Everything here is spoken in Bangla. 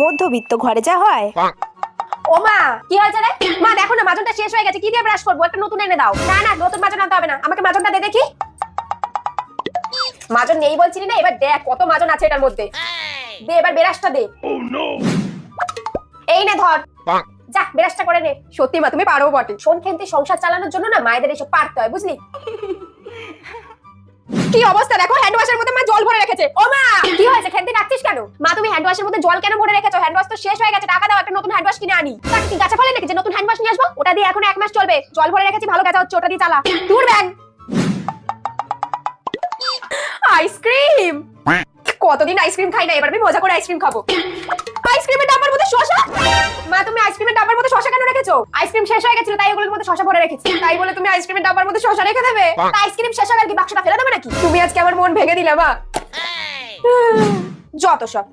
মধ্যবিত্ত ঘরে যা হয়। ও মা, কি হয়েছে রে? মা দেখো না, মাজনটা শেষ হয়ে গেছে, কি দিয়ে ব্রাশ করবো? একটা নতুন এনে দাও। না না, নতুন মাজন আনতে হবে না, আমাকে মাজনটা দে দেখি। মাজন নেই বলছিলি না, এবার দেখ কত মাজন আছে এটার মধ্যে। দে এবার ব্রাশটা দে। এই নে ধর, যা ব্রাশটা করে নে। সত্যি মা, তুমি পারো বটে। শোন খেন্তি, সংসার চালানোর জন্য না মায়েদের এসব পারতে হয়, বুঝলি? কি অবস্থা দেখো, হ্যান্ড ওয়াশের মধ্যে মা জল ভরে রেখেছে। ও মা, কি হয়েছে? খেন্তি ডাকছিস কেন? মা তুমি হ্যান্ড ওয়াশের মধ্যে জল কেন ভরে রেখেছো? হ্যান্ড ওয়াশ তো শেষ হয়ে গেছে, টাকা দাও, একটা নতুন হ্যান্ড ওয়াশ কিনে আনি। তাকে কি গাছে ফলে নাকি যে নতুন হ্যান্ড ওয়াশ নিয়ে আসবো? ওটা দিয়ে এখন 1 মাস চলবে। জল ভরে রেখেছি, ভালো কাজ হচ্ছে, ওটা দিয়ে চালা। দূর ব্যাগ। আইসক্রিম, কতদিন আইসক্রিম খাই না, এবার আমি মজা করে আইসক্রিম খাবো। আইসক্রিমের ডাব্বার মধ্যে শসা। মা তুমি আইসক্রিমের ডাব্বার মধ্যে শসা কেন রেখেছো? আইসক্রিম শেষ হয়ে গেছিল, তাই ওগুলোর মধ্যে শসা ভরে রেখেছি। তাই বলে তুমি আইসক্রিমের ডাব্বার মধ্যে শসা রেখে দেবে? আইসক্রিম শেষ হলে কি বাক্সটা ফেলে দেবে নাকি? তুমি আজকে আমার মন ভেঙে দিলে মা। যত সব।